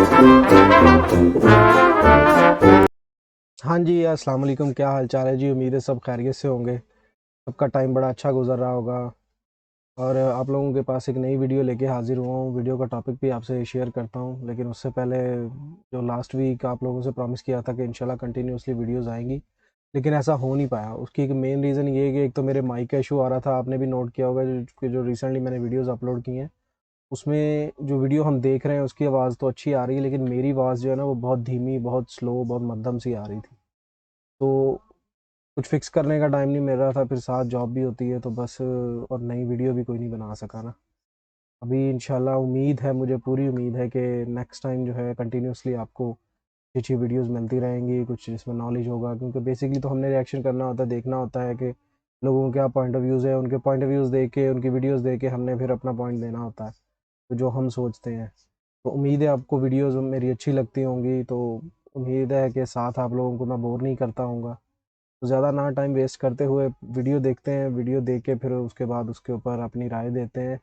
हाँ जी, अस्सलाम वालेकुम, क्या हाल चाल है जी। उम्मीद है सब खैरियत से होंगे। सबका टाइम बड़ा अच्छा गुजर रहा होगा। और आप लोगों के पास एक नई वीडियो लेके हाजिर हुआ हूँ। वीडियो का टॉपिक भी आपसे शेयर करता हूँ, लेकिन उससे पहले जो लास्ट वीक आप लोगों से प्रॉमिस किया था कि इंशाल्लाह कंटिन्यूसली वीडियोस आएंगी, लेकिन ऐसा हो नहीं पाया। उसकी एक मेन रीज़न ये है कि एक तो मेरे माइक का इशू आ रहा था। आपने भी नोट किया होगा जो रिसेंटली मैंने वीडियोज़ अपलोड की हैं, उसमें जो वीडियो हम देख रहे हैं उसकी आवाज़ तो अच्छी आ रही है, लेकिन मेरी आवाज़ जो है ना वो बहुत धीमी, बहुत स्लो, बहुत मध्यम सी आ रही थी। तो कुछ फ़िक्स करने का टाइम नहीं मिल रहा था, फिर साथ जॉब भी होती है तो बस, और नई वीडियो भी कोई नहीं बना सका ना। अभी इंशाल्लाह उम्मीद है, मुझे पूरी उम्मीद है कि नेक्स्ट टाइम जो है कंटिन्यूसली आपको अच्छी वीडियोस मिलती रहेंगी, कुछ जिसमें नॉलेज होगा। क्योंकि बेसिकली तो हमने रिएक्शन करना होता है, देखना होता है कि लोगों के क्या पॉइंट ऑफ व्यूज़ है, उनके पॉइंट ऑफ व्यूज़ देख के, उनकी वीडियोस देख के हमने फिर अपना पॉइंट देना होता है, तो जो हम सोचते हैं। तो उम्मीद है आपको वीडियोस मेरी अच्छी लगती होंगी। तो उम्मीद है कि साथ आप लोगों को मैं बोर नहीं करता हूँगा। तो ज़्यादा ना टाइम वेस्ट करते हुए वीडियो देखते हैं। वीडियो देख के फिर उसके बाद उसके ऊपर अपनी राय देते हैं।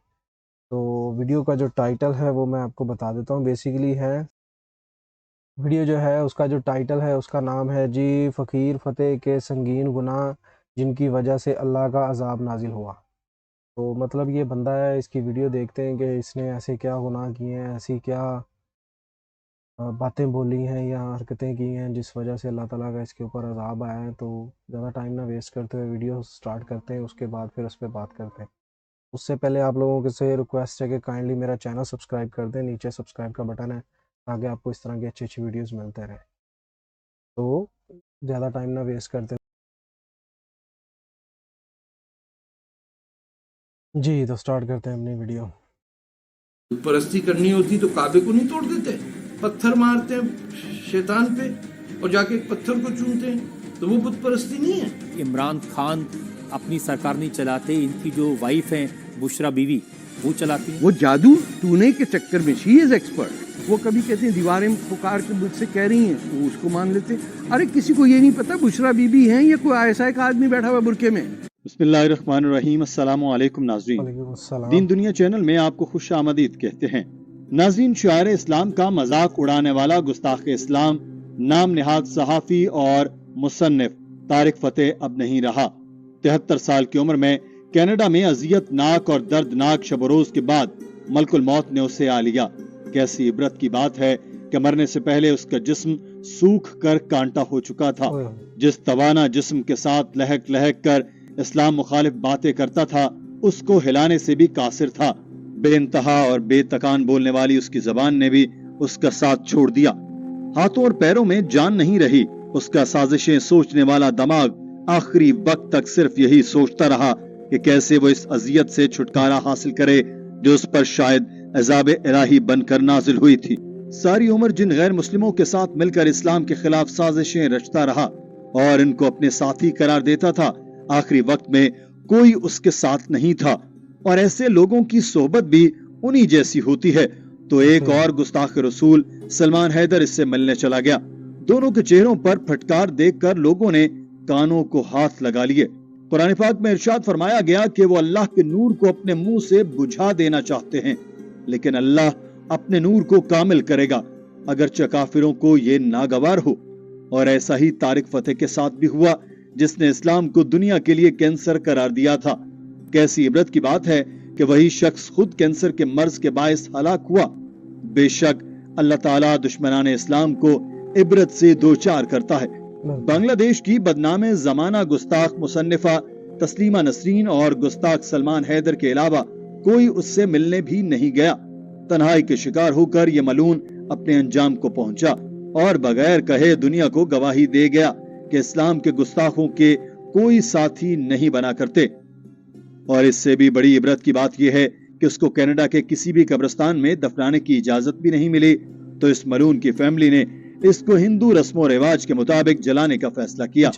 तो वीडियो का जो टाइटल है वो मैं आपको बता देता हूँ। बेसिकली है, वीडियो जो है उसका जो टाइटल है उसका नाम है जी, फ़कीर फ़तेह के संगीन गुनाह जिनकी वजह से अल्लाह का अज़ाब नाजिल हुआ। तो मतलब ये बंदा है, इसकी वीडियो देखते हैं कि इसने ऐसे क्या गुनाह किए हैं, ऐसी क्या बातें बोली हैं या हरकतें की हैं जिस वजह से अल्लाह ताला का इसके ऊपर अज़ाब आया है। तो ज़्यादा टाइम ना वेस्ट करते हुए वीडियो स्टार्ट करते हैं, उसके बाद फिर उस पे बात करते हैं। उससे पहले आप लोगों के से रिक्वेस्ट है कि काइंडली मेरा चैनल सब्सक्राइब कर दें। नीचे सब्सक्राइब का बटन है, ताकि आपको इस तरह की अच्छी अच्छी वीडियोस मिलते रहें। तो ज़्यादा टाइम ना वेस्ट करते जी, तो स्टार्ट करते हैं अपनी वीडियो। परस्ती करनी होती तो काबे को नहीं तोड़ देते, पत्थर मारते हैं शैतान पे और जाके एक पत्थर को चूमते हैं, तो वो बुत परस्ती नहीं है। इमरान खान अपनी सरकार नहीं चलाते, इनकी जो वाइफ है बुशरा बीवी वो चलाती है। वो जादू टूने के चक्कर में शी इज एक्सपर्ट। वो कभी कहते हैं दीवारें पुकार के मुझसे कह रही हैं, वो उसको मान लेते हैं। अरे किसी को ये नहीं पता बुशरा बीबी हैं या कोई ऐसा एक आदमी बैठा हुआ बुरके में। बिस्मिल्लाहिर्रहमानिर्रहीम। अस्सलामु अलैकुम नाज़रीन, वालेकुम अस्सलाम। दीन दुनिया चैनल में आपको खुश आमदीद कहते हैं। नाज़रीन, शायर इस्लाम का मजाक उड़ाने वाला गुस्ताख इस्लाम नाम निहाद सहाफ़ी और मुसन्निफ तारिक फ़तेह अब नहीं रहा। 73 साल की उम्र में कनाडा में अजियतनाक और दर्दनाक शब-ओ-रोज़ के बाद मलकुल मौत ने उसे आ लिया। कैसी इबरत की बात है कि मरने से पहले उसका जिस्म सूख कर कांटा हो चुका था। जिस तवाना जिस्म के साथ लहक लहक कर इस्लाम मुखालिफ बातें करता था, उसको हिलाने से भी कासिर था। बेइंतहा और बेतकान बोलने वाली उसकी जबान ने भी उसका साथ छोड़ दिया। हाथों और पैरों में जान नहीं रही। उसका साजिशें सोचने वाला दिमाग आखिरी वक्त तक सिर्फ यही सोचता रहा कि कैसे वो इस अजियत से छुटकारा हासिल करे जो उस पर शायद अज़ाब इलाही बनकर नाजिल हुई थी। सारी उम्र जिन गैर मुस्लिमों के साथ मिलकर इस्लाम के खिलाफ साजिशें रचता रहा और इनको अपने साथी करार देता था, आखिरी वक्त में कोई उसके साथ नहीं था। और ऐसे लोगों की सोहबत भी उन्हीं जैसी होती है। तो एक और गुस्ताख रसूल सलमान हैदर इससे मिलने चला गया। दोनों के चेहरों पर फटकार देखकर लोगों ने कानों को हाथ लगा लिए। कुरान पाक में इरशाद फरमाया गया कि वो अल्लाह के नूर को अपने मुंह से बुझा देना चाहते हैं, लेकिन अल्लाह अपने नूर को कामिल करेगा, अगरचे काफिरों को ये नागवार हो। और ऐसा ही तारिक फ़तेह के साथ भी हुआ, जिसने इस्लाम को दुनिया के लिए कैंसर करार दिया था। कैसी इबरत की बात है कि वही शख्स खुद कैंसर के मर्ज के बायस हलाक हुआ। बेशक अल्लाह ताला दुश्मनाने इस्लाम को इबरत से दो चार करता है। बांग्लादेश की बदनामे जमाना गुस्ताख मुसन्निफा तस्लीमा नसरीन और गुस्ताख सलमान हैदर के अलावा कोई उससे मिलने भी नहीं गया। तन्हाई के शिकार होकर ये मलून अपने अंजाम को पहुंचा और बगैर कहे दुनिया को गवाही दे गया कि इस्लाम के गुस्ताखों के कोई साथी नहीं बना करते। और इससे भी बड़ी इबरत की बात यह है कि उसको कनाडा के किसी भी कब्रिस्तान में दफनाने की इजाजत भी नहीं मिली। तो इस मलून की फैमिली ने इसको हिंदू रस्मो रिवाज के मुताबिक जलाने का फैसला किया।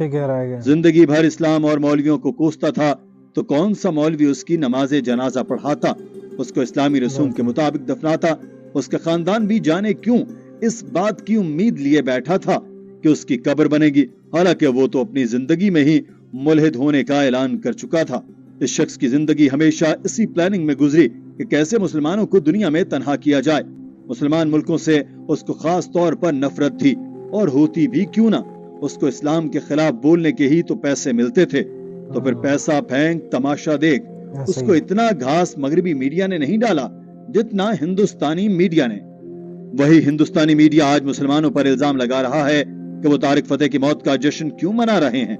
जिंदगी भर इस्लाम और मौलवियों को कोसता था, तो कौन सा मौलवी उसकी नमाज जनाजा पढ़ाता, उसको इस्लामी रसूम के मुताबिक दफनाता। उसका खानदान भी जाने क्यों इस बात की उम्मीद लिए बैठा था कि उसकी कब्र बनेगी, हालांकि वो तो अपनी जिंदगी में ही मुल्हिद होने का ऐलान कर चुका था। इस शख्स की जिंदगी हमेशा इसी प्लानिंग में गुजरी कि कैसे मुसलमानों को दुनिया में तन्हा किया जाए। مسلمان ملکوں سے اس کو خاص طور پر نفرت تھی، اور ہوتی بھی کیوں نہ، اس کو اسلام کے خلاف بولنے کے ہی تو پیسے ملتے تھے، تو پھر پیسہ پھینک تماشا دیکھ۔ اس کو اتنا گھاس مغربی میڈیا نے نہیں ڈالا جتنا ہندوستانی میڈیا نے۔ وہی ہندوستانی میڈیا آج مسلمانوں پر الزام لگا رہا ہے کہ وہ طارق فتح کی موت کا جشن کیوں منا رہے ہیں۔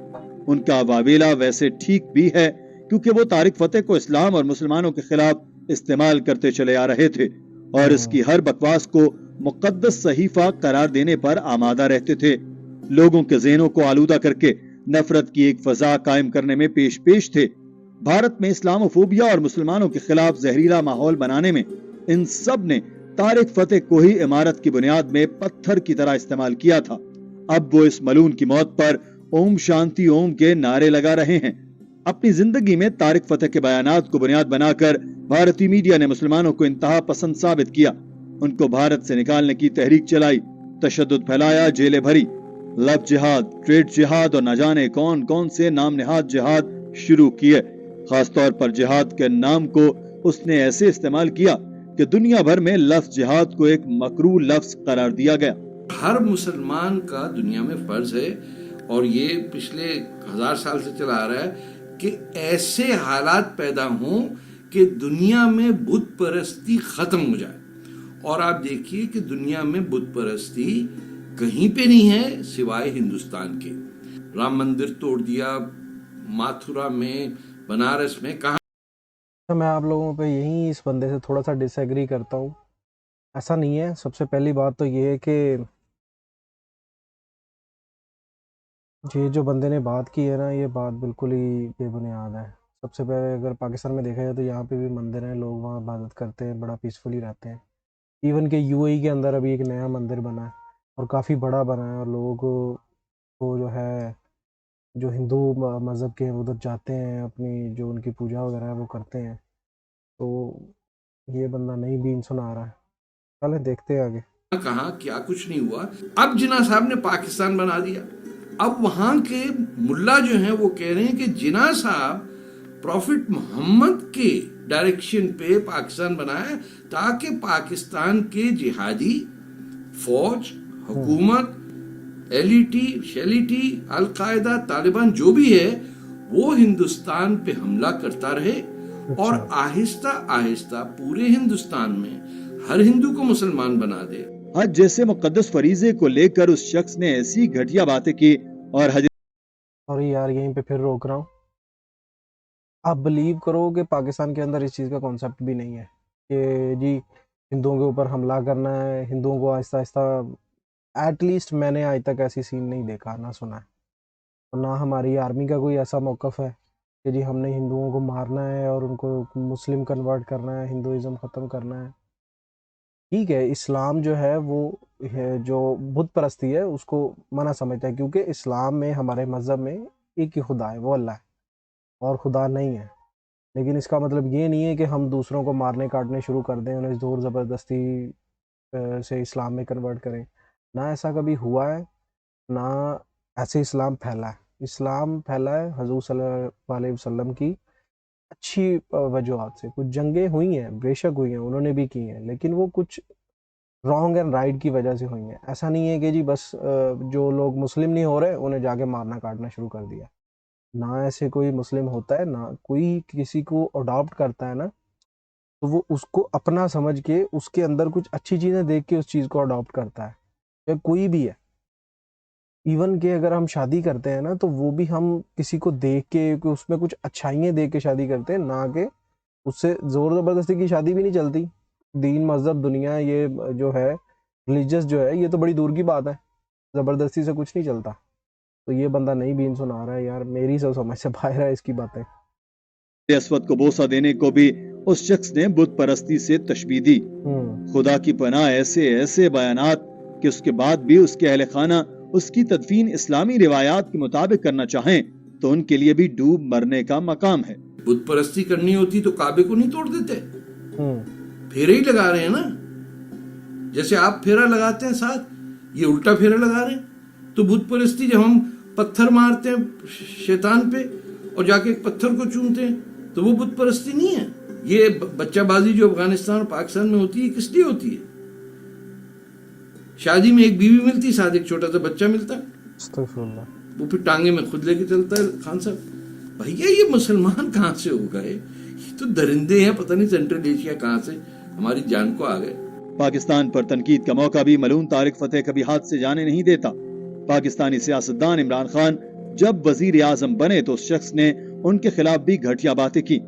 ان کا واویلا ویسے ٹھیک بھی ہے، کیونکہ وہ طارق فتح کو اسلام اور مسلمانوں کے خلاف استعمال کرتے چلے آ رہے تھے، اور اس کی ہر بکواس کو مقدس صحیفہ قرار دینے پر آمادہ رہتے تھے۔ لوگوں کے ذہنوں کو آلودہ کر کے نفرت کی ایک فضا قائم کرنے میں پیش تھے۔ بھارت میں اسلام فوبیا اور مسلمانوں کے خلاف زہریلا ماحول بنانے میں ان سب نے طارق فتح کو ہی عمارت کی بنیاد میں پتھر کی طرح استعمال کیا تھا۔ اب وہ اس ملعون کی موت پر اوم شانتی اوم کے نعرے لگا رہے ہیں۔ اپنی زندگی میں طارق فتح کے بیانات کو بنیاد بنا کر بھارتی میڈیا نے مسلمانوں کو انتہا پسند ثابت کیا، ان کو بھارت سے نکالنے کی تحریک چلائی، تشدد پھیلایا، جیلیں بھری، لو جہاد، ٹریڈ جہاد اور نہ جانے کون کون سے نام نہاد جہاد شروع کیے۔ خاص طور پر جہاد کے نام کو اس نے ایسے استعمال کیا کہ دنیا بھر میں لفظ جہاد کو ایک مکروہ لفظ قرار دیا گیا۔ ہر مسلمان کا دنیا میں فرض ہے، اور یہ پچھلے 1000 سال سے چلا آ رہا ہے، کہ ایسے حالات پیدا ہوں کہ دنیا میں بت پرستی ختم ہو جائے۔ اور آپ دیکھیے کہ دنیا میں بت پرستی کہیں پہ نہیں ہے سوائے ہندوستان کے۔ رام مندر توڑ دیا، ماتھرا میں، بنارس میں، کہاں۔ میں آپ لوگوں پہ یہی اس بندے سے تھوڑا سا ڈس ایگری کرتا ہوں۔ ایسا نہیں ہے۔ سب سے پہلی بات تو یہ ہے کہ یہ جو بندے نے بات کی ہے نا، یہ بات بالکل ہی بے بنیاد ہے۔ سب سے پہلے اگر پاکستان میں دیکھا جائے تو یہاں پہ بھی مندر ہیں، لوگ وہاں عبادت کرتے ہیں، بڑا پیسفلی رہتے ہیں۔ ایون کہ یو اے ای کے اندر ابھی ایک نیا مندر بنا ہے اور کافی بڑا بنا ہے، اور لوگوں کو جو ہے جو ہندو مذہب کے ہیں ادھر جاتے ہیں، اپنی جو ان کی پوجا وغیرہ ہے وہ کرتے ہیں۔ تو یہ بندہ نئی بین سنا رہا ہے۔ چلیں دیکھتے ہیں آگے۔ کہاں کیا کچھ نہیں ہوا۔ اب جناح صاحب نے پاکستان بنا دیا۔ اب وہاں کے ملا جو ہیں وہ کہہ رہے ہیں کہ جناح صاحب پروفٹ محمد کے ڈائریکشن پہ پاکستان بنایا تاکہ پاکستان کے جہادی فوج، حکومت، ایل ای ٹی، شیلیٹی، القاعدہ، طالبان جو بھی ہے وہ ہندوستان پہ حملہ کرتا رہے، اور آہستہ آہستہ پورے ہندوستان میں ہر ہندو کو مسلمان بنا دے۔ حج جیسے مقدس فریضے کو لے کر اس شخص نے ایسی گھٹیا باتیں کی، اور یار یہیں پہ پھر روک رہا ہوں۔ آپ بلیو کرو کہ پاکستان کے اندر اس چیز کا کانسیپٹ بھی نہیں ہے کہ جی ہندوؤں کے اوپر حملہ کرنا ہے، ہندوؤں کو آہستہ آہستہ، ایٹ لیسٹ میں نے آج تک ایسی سین نہیں دیکھا، نہ سنا ہے، اور نہ ہماری آرمی کا کوئی ایسا موقف ہے کہ جی ہم نے ہندوؤں کو مارنا ہے اور ان کو مسلم کنورٹ کرنا ہے، ہندوازم ختم کرنا ہے۔ ٹھیک ہے، اسلام جو ہے وہ جو بت پرستی ہے اس کو منع سمجھتا ہے، کیونکہ اسلام میں، ہمارے مذہب میں ایک ہی خدا ہے، وہ اللہ ہے، اور خدا نہیں ہے۔ لیکن اس کا مطلب یہ نہیں ہے کہ ہم دوسروں کو مارنے کاٹنے شروع کر دیں، انہیں زور زبردستی سے اسلام میں کنورٹ کریں۔ نہ ایسا کبھی ہوا ہے، نہ ایسے اسلام پھیلا ہے۔ اسلام پھیلا ہے حضور صلی اللہ علیہ وسلم کی اچھی وجوہات سے۔ کچھ جنگیں ہوئی ہیں، بے شک ہوئی ہیں، انہوں نے بھی کی ہیں، لیکن وہ کچھ رانگ اینڈ رائٹ کی وجہ سے ہوئی ہیں۔ ایسا نہیں ہے کہ جی بس جو لوگ مسلم نہیں ہو رہے انہیں جا کے مارنا کاٹنا شروع کر دیا۔ نہ ایسے کوئی مسلم ہوتا ہے، نہ کوئی کسی کو اڈاپٹ کرتا ہے نا، تو وہ اس کو اپنا سمجھ کے اس کے اندر کچھ اچھی چیزیں دیکھ کے اس چیز کو اڈاپٹ کرتا ہے، یا کوئی بھی ہے۔ ایون کہ اگر ہم شادی کرتے ہیں نا تو وہ بھی ہم کسی کو دیکھ کے، کہ اس میں کچھ اچھائیاں دیکھ کے شادی کرتے ہیں، نہ کہ اس سے زور زبردستی کی شادی بھی نہیں چلتی۔ دین، مذہب، دنیا، یہ جو ہے ریلیجس جو ہے، یہ تو بڑی دور کی بات ہے، زبردستی سے کچھ نہیں چلتا۔ تو یہ بندہ نئی بین سنا رہا ہے یار، میری سمجھ سے باہر ہے اس کی باتیں۔ اسود کو بوسہ دینے کو بھی اس شخص نے بت پرستی سے تشبیہ دی۔ خدا کی پناہ ایسے بیانات کہ اس کے بعد بھی اس کے اہل خانہ اس کی تدفین اسلامی روایات کے مطابق کرنا چاہیں تو ان کے لیے بھی ڈوب مرنے کا مقام ہے۔ بت پرستی کرنی ہوتی تو کعبے کو نہیں توڑ دیتے، پھیرے ہی لگا رہے ہیں نا۔ جیسے آپ پھیرا لگاتے ہیں ساتھ، یہ الٹا پھیرا لگا رہے ہیں۔ تو بت پرستی جب ہم پتھر مارتے ہیں شیطان پہ اور جا کے ایک پتھر کو چومتے ہیں تو وہ بت پرستی نہیں ہے۔ یہ بچہ بازی جو افغانستان اور پاکستان میں ہوتی ہے، کس لیے ہوتی ہے؟ शादी में एक बीवी मिलती, साथ एक छोटा सा बच्चा मिलता, अस्तगफिरुल्लाह। वो फिर टांगे में खुद लेके चलता है। खान साहब भैया ये मुसलमान कहाँ से हो गए, ये तो दरिंदे हैं, पता नहीं सेंट्रल एशिया कहाँ से हमारी जान को आ गए। पाकिस्तान पर तनकीद का मौका भी मलून तारिक फतेह कभी हाथ से जाने नहीं देता। पाकिस्तानी सियासतदान इमरान खान जब वजीर आजम बने तो उस शख्स ने उनके खिलाफ भी घटिया बातें की,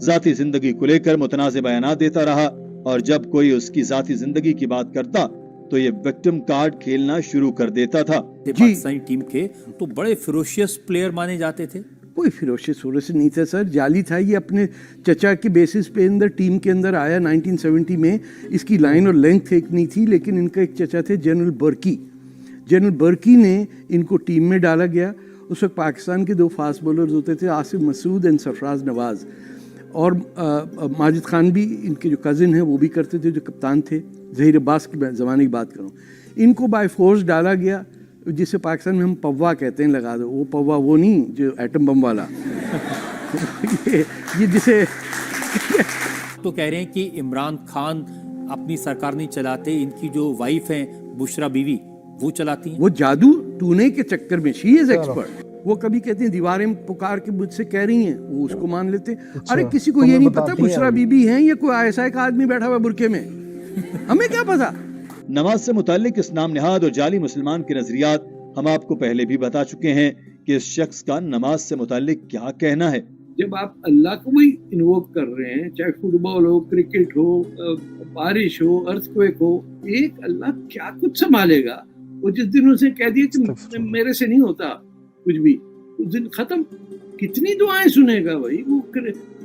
जाती जिंदगी को लेकर मुतनाज़े बयानात देता रहा, और जब कोई उसकी जाती जिंदगी की बात करता तो ये विक्टिम कार्ड खेलना शुरू कर देता था। पाकिस्तानी टीम के तो बड़े फिरोशियस प्लेयर माने जाते थे। कोई फिरोशियस नहीं था सर, जाली था ये। अपने चचा के बेसिस पे अंदर टीम के अंदर आया 1970 में। इसकी लाइन और लेंथ एक नहीं थी, लेकिन इनका एक चचा थे जनरल बर्की। जनरल बर्की ने इनको टीम में डाला गया। उस वक्त पाकिस्तान के 2 फास्ट बॉलर्स होते थे, आसिफ मसूद एंड सरफराज नवाज, और माजिद खान भी इनके जो कज़न हैं वो भी करते थे, जो कप्तान थे। ज़हीर अब्बास के ज़माने की बात करूँ। इनको बाय फोर्स डाला गया, जिसे पाकिस्तान में हम पव्वा कहते हैं, लगा दो। वो पव्वा वो नहीं जो एटम बम वाला ये जिसे तो कह रहे हैं कि इमरान खान अपनी सरकार नहीं चलाते, इनकी जो वाइफ हैं बुशरा बीवी वो चलाती हैं। वो जादू टूने के चक्कर में शी इज एक्सपर्ट। वो कभी कहती हैं दीवारें पुकार के मुझसे कह रही हैं, वो उसको मान लेते हैं। अरे किसी को ये नहीं पता बुशरा बीबी हैं या कोई ISI का आदमी बैठा हुआ बुरके में, हमें क्या पता। नमाज से मुताल्लिक इस नाम निहाद और जाली मुसलमान के नजरियात हम आपको पहले भी बता चुके हैं कि इस शख्स का नमाज से मुताल्लिक क्या कहना है। जब आप अल्लाह को भी इन्वोक कर रहे हैं, चाहे फुटबॉल हो, क्रिकेट हो, बारिश हो, अर्थक्वेक हो, एक अल्लाह क्या कुछ संभालेगा। वो जिस दिन उसे कह दिया कि मेरे से नहीं होता कुछ भी, उस दिन खत्म। कितनी दुआएं सुनेगा भाई वो।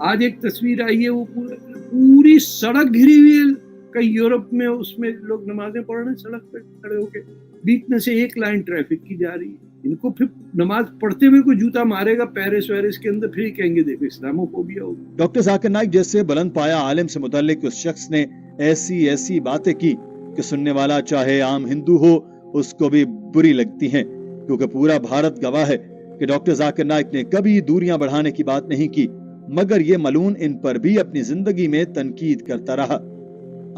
आज एक तस्वीर आई है, वो पूरी सड़क घिरी हुई है कई यूरोप में, उसमें लोग नमाजें पढ़ रहे हैं सड़क पे खड़े होके, बीच में से एक लाइन ट्रैफिक की जा रही है। इनको फिर नमाज पढ़ते हुए कोई जूता मारेगा पेरिस वेरिस के अंदर, फिर कहेंगे देखो इस्लामोफोबिया होगी। डॉक्टर जाकिर नाइक जैसे बुलंद पाया आलिम से मुताल्लिक उस शख्स ने ऐसी बातें की कि सुनने वाला चाहे आम हिंदू हो उसको भी बुरी लगती हैं, क्योंकि पूरा भारत गवाह है कि डॉक्टर जाकिर नाइक ने कभी दूरियां बढ़ाने की बात नहीं की, मगर ये मलून इन पर भी अपनी जिंदगी में तनकीद करता रहा।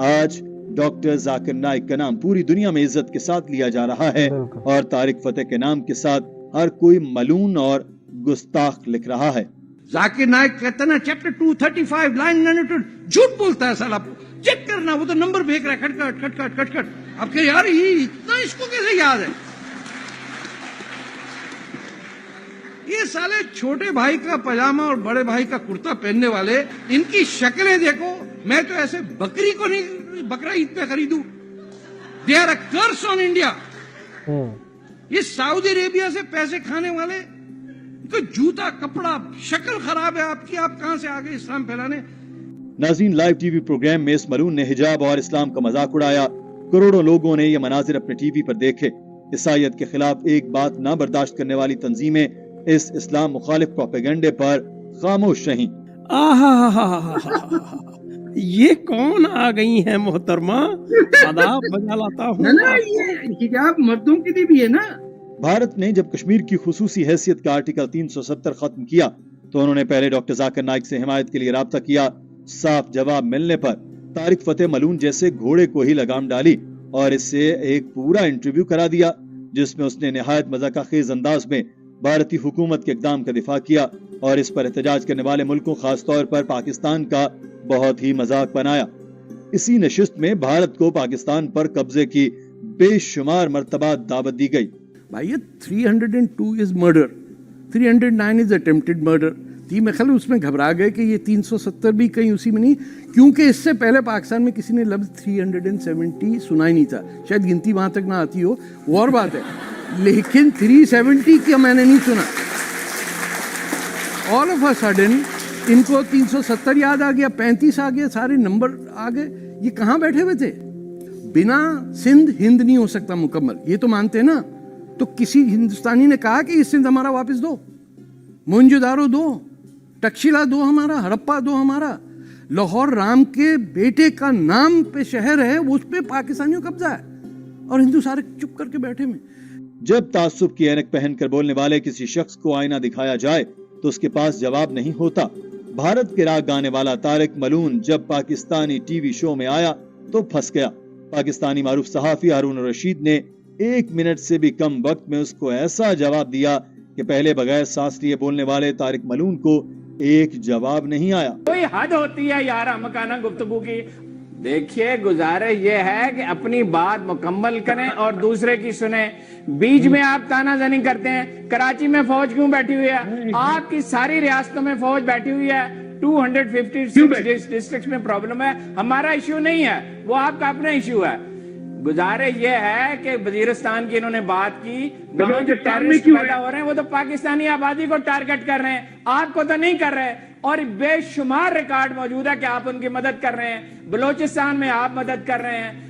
आज डॉक्टर जाकिर नाइक का नाम पूरी दुनिया में इज्जत के साथ लिया जा रहा है, और तारिक फतेह के नाम के साथ हर कोई मलून और गुस्ताख लिख रहा है। जाकिर नाइक कहता ना चैप्टर 235 लाइन 92, झूठ बोलता है साला, चेक करना, वो तो नंबर फेंक रहा है, खटखट खटखट खटखट। अब कह यार ये इतना इसको कैसे याद है। ये साले छोटे भाई का पजामा और बड़े भाई का कुर्ता पहनने वाले, इनकी शक्लें देखो। मैं तो ऐसे बकरी को नहीं बकरा ईद पे खरीदूं। They are a curse on India. ये सऊदी अरेबिया से पैसे खाने वाले, इनका जूता कपड़ा शक्ल खराब है आपकी, आप कहां से आ गए इस्लाम फैलाने। नाज़रीन, लाइव टीवी प्रोग्राम में इस मलून ने हिजाब और इस्लाम का मजाक उड़ाया। करोड़ों लोगों ने ये मनाजिर अपने टीवी पर देखे। ईसाईयत के खिलाफ एक बात ना बर्दाश्त करने वाली तंजीमें इस इस्लाम मुखालिफ प्रोपेगेंडे पर खामोश रहीं। ये कौन आ गई है मोहतरमा, आदाब बजा लाता हूँ। ना ये हिजाब मर्दों के लिए भी है ना। भारत ने जब कश्मीर की खुसूसी हैसियत का आर्टिकल 370 खत्म किया तो उन्होंने पहले डॉक्टर जाकिर नाइक से हिमायत के लिए राब्ता किया। साफ जवाब मिलने पर तारिक फतेह मलून जैसे घोड़े को ही लगाम डाली और इससे एक पूरा इंटरव्यू करा दिया, जिसमें उसने निहायत मज़ाक़खेज़ अंदाज में भारतीय हुकूमत के इक़दाम का दिफा किया और इस पर एहतजाज करने वाले मुल्कों, खास तौर पर पाकिस्तान का बहुत ही मजाक बनाया। इसी नशिस्त में भारत को पाकिस्तान पर कब्जे की बेशुमार मर्तबा दावत दी गई। भाई ये 302 is murder, 309 is attempted murder. मैं ख्याल उसमें घबरा गए कि ये 370 भी कहीं उसी में नहीं, क्योंकि इससे पहले पाकिस्तान में किसी ने लफ्ज 370 सुना ही नहीं था। शायद गिनती वहां तक ना आती हो, वो और बात है, लेकिन 370 का मैंने नहीं सुना। ऑल ऑफ अ सडन इनको 370 याद आ गया, 35 आ गया, सारे नंबर आ गए। ये कहाँ बैठे हुए थे? बिना सिंध हिंद नहीं हो सकता मुकम्मल, ये तो मानते हैं ना। तो किसी हिंदुस्तानी ने कहा कि ये सिंध हमारा वापस दो, मोहनजोदारो दो, तक्षशिला दो हमारा, हड़प्पा दो हमारा। लाहौर राम के बेटे का नाम पे शहर है, उस पे पाकिस्तानियों कब्जा है और हिंदू सारे चुप करके बैठे में। जब तासुब की ऐनक पहनकर बोलने वाले किसी शख्स को आईना दिखाया जाए तो उसके पास जवाब नहीं होता। भारत के राग गाने वाला तारिक मलून जब पाकिस्तानी टीवी शो में आया तो फंस गया। पाकिस्तानी मारूफ सहाफी हारून रशीद ने 1 मिनट से भी कम वक्त में उसको ऐसा जवाब दिया कि पहले बगैर सांस लिए बोलने वाले तारिक मलून को एक जवाब नहीं आया। कोई हद होती है यार हमकाना गुफ्तगू की। देखिए गुजारिश ये है कि अपनी बात मुकम्मल करें और दूसरे की सुने। बीच में आप तानाजनी करते हैं। कराची में फौज क्यों बैठी हुई है? आपकी सारी रियासतों में फौज बैठी हुई है। 256 डिस्ट्रिक्ट में प्रॉब्लम है। हमारा इश्यू नहीं है, वो आपका अपना इश्यू है। गुजारिश ये है कि वजीरिस्तान की इन्होंने बात की, वहाँ जो टेररिस्ट पैदा हो रहे हैं वो तो पाकिस्तानी आबादी को टारगेट कर रहे हैं, आपको तो नहीं कर रहे। और बेशुमार रिकॉर्ड मौजूद है कि आप उनकी मदद कर रहे हैं। बलोचिस्तान में आप मदद कर रहे हैं।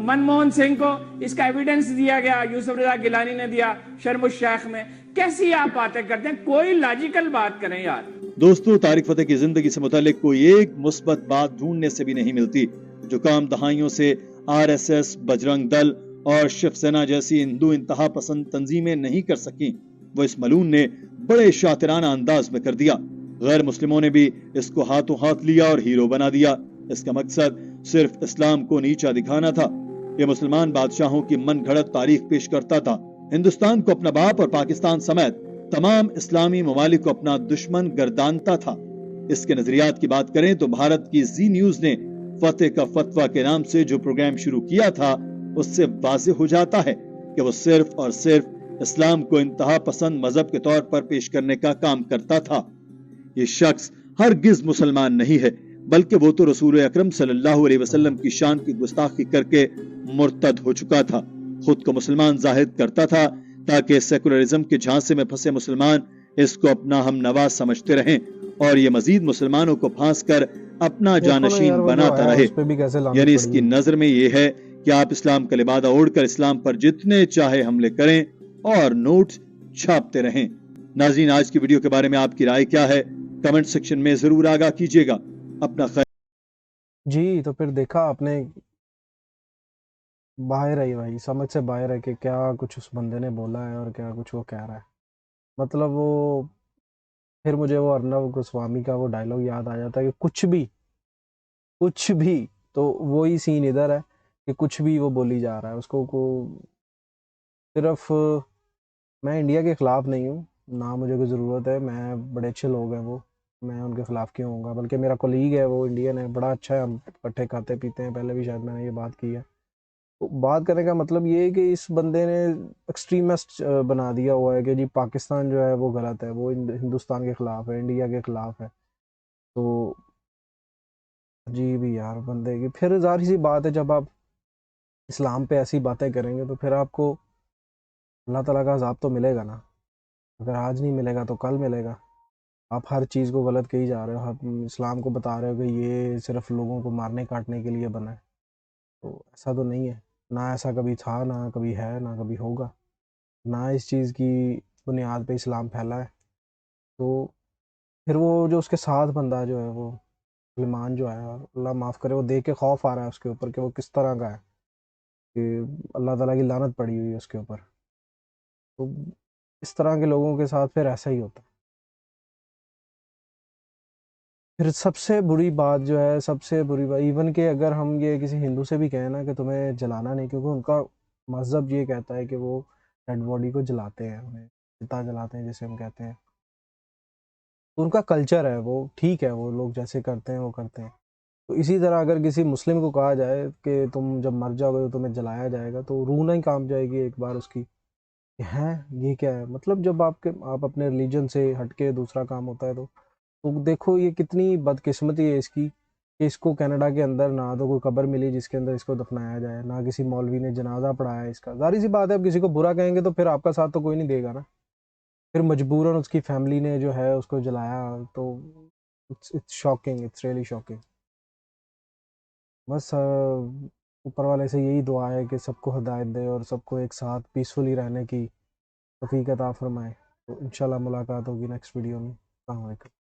मनमोहन सिंह को इसका एविडेंस दिया गया, यूसुफ रजा गिलानी ने दिया शर्मुल शेख में। कैसी आप बातें करते हैं? कोई लॉजिकल बात करें यार। दोस्तों, तारिक फतेह की जिंदगी से मुतालिक कोई एक मुस्बत बात ढूंढने से भी नहीं मिलती। जो काम दहाइयों से आरएसएस, बजरंग दल और शिवसेना जैसी हिंदू इंतहा पसंद तंजीमें नहीं कर सकी, वो इस मलून ने बड़े शातिराना अंदाज में कर दिया। गैर मुस्लिमों ने भी इसको हाथों हाथ लिया और हीरो बना दिया। इसका मकसद सिर्फ इस्लाम को नीचा दिखाना था। ये मुसलमान बादशाहों की मन घड़त तारीख पेश करता था। हिंदुस्तान को अपना बाप और पाकिस्तान समेत तमाम इस्लामी ममालिक को अपना दुश्मन गर्दानता था। इसके नजरियात की बात करें तो भारत की जी न्यूज ने फतेह का फतवा के नाम से जो प्रोग्राम शुरू किया था, उससे वाज़ेह हो जाता है कि वो सिर्फ और सिर्फ इस्लाम को इंतहा पसंद मजहब के तौर पर पेश करने का काम करता था। ये शख्स हरगिज मुसलमान नहीं है, बल्कि वो तो रसूल अकरम सल्लल्लाहु अलैहि वसल्लम की शान की गुस्ताखी करके मुर्तद हो चुका था। खुद को मुसलमान जाहिर करता था ताकि सेकुलरिज्म के झांसे में फंसे मुसलमान इसको अपना हम नवाज समझते रहें और ये मजीद मुसलमानों को फांस कर अपना जानशीन बनाता रहे। यानी इसकी नजर में ये है कि आप इस्लाम का लिबादा ओढ़कर इस्लाम पर जितने चाहे हमले करें और नोट छापते रहें। नाज़रीन, आज की वीडियो के बारे में आपकी राय क्या है? कमेंट सेक्शन में जरूर आगाह कीजिएगा। अपना जी, तो फिर देखा आपने, बाहर है भाई, समझ से बाहर है कि क्या कुछ उस बंदे ने बोला है और क्या कुछ वो कह रहा है। मतलब वो फिर मुझे वो अर्नब गोस्वामी का वो डायलॉग याद आ जाता है कि कुछ भी तो वही सीन इधर है कि कुछ भी वो बोली जा रहा है उसको को। सिर्फ मैं इंडिया के ख़िलाफ़ नहीं हूँ, ना मुझे कोई ज़रूरत है। मैं बड़े अच्छे लोग हैं वो, मैं उनके ख़िलाफ़ क्यों होऊंगा? बल्कि मेरा कोलीग है वो इंडियन है, बड़ा अच्छा है, हम इकट्ठे खाते पीते हैं। पहले भी शायद मैंने ये बात की है। तो बात करने का मतलब ये है कि इस बंदे ने एक्सट्रीमिस्ट बना दिया हुआ है कि जी पाकिस्तान जो है वो गलत है, वो हिंदुस्तान के ख़िलाफ़ है, इंडिया के ख़िलाफ़ है। तो अजीब ही यार बंदे की। फिर ज़ाहिर सी बात है, जब आप इस्लाम पे ऐसी बातें करेंगे तो फिर आपको अल्लाह ताला का अज़ाब तो मिलेगा ना। अगर आज नहीं मिलेगा तो कल मिलेगा। आप हर चीज़ को गलत कही जा रहे हो, आप इस्लाम को बता रहे हो कि ये सिर्फ लोगों को मारने काटने के लिए बना है, तो ऐसा तो नहीं है। ना ऐसा कभी था, ना कभी है, ना कभी होगा। ना इस चीज़ की बुनियाद पे इस्लाम फैला है। तो फिर वो जो उसके साथ बंदा जो है वो सलमान जो है, और अल्लाह माफ़ करे, वो देख के खौफ आ रहा है उसके ऊपर कि वो किस तरह का है, कि अल्लाह ताला की लानत पड़ी हुई है उसके ऊपर। तो इस तरह के लोगों के साथ फिर ऐसा ही होता है। फिर सबसे बुरी बात जो है, सबसे बुरी बात, इवन कि अगर हम ये किसी हिंदू से भी कहें ना कि तुम्हें जलाना नहीं, क्योंकि उनका मज़हब ये कहता है कि वो डेड बॉडी को जलाते हैं, उन्हें चिता जलाते हैं जिसे हम कहते हैं। उनका कल्चर है वो, ठीक है, वो लोग जैसे करते हैं वो करते हैं। तो इसी तरह अगर किसी मुस्लिम को कहा जाए कि तुम जब मर जाओगे तो तुम्हें जलाया जाएगा, तो रूह ही कांप जाएगी एक बार उसकी, हैं ये क्या है? मतलब जब आप अपने रिलीजन से हटके दूसरा काम होता है तो देखो ये कितनी बदकिस्मती है इसकी कि इसको कनाडा के अंदर ना तो कोई कब्र मिली जिसके अंदर इसको दफनाया जाए, ना किसी मौलवी ने जनाजा पढ़ाया इसका। जाहिर सी बात है, अब किसी को बुरा कहेंगे तो फिर आपका साथ तो कोई नहीं देगा ना। फिर मजबूरन उसकी फैमिली ने जो है उसको जलाया। तो it's shocking, it's really shocking. बस ऊपर वाले से यही दुआ है कि सबको हिदायत दे और सबको एक साथ पीसफुली रहने की तौफीक अता फरमाए। तो इंशाल्लाह मुलाकात होगी नेक्स्ट वीडियो में। अस्सलाम वालेकुम।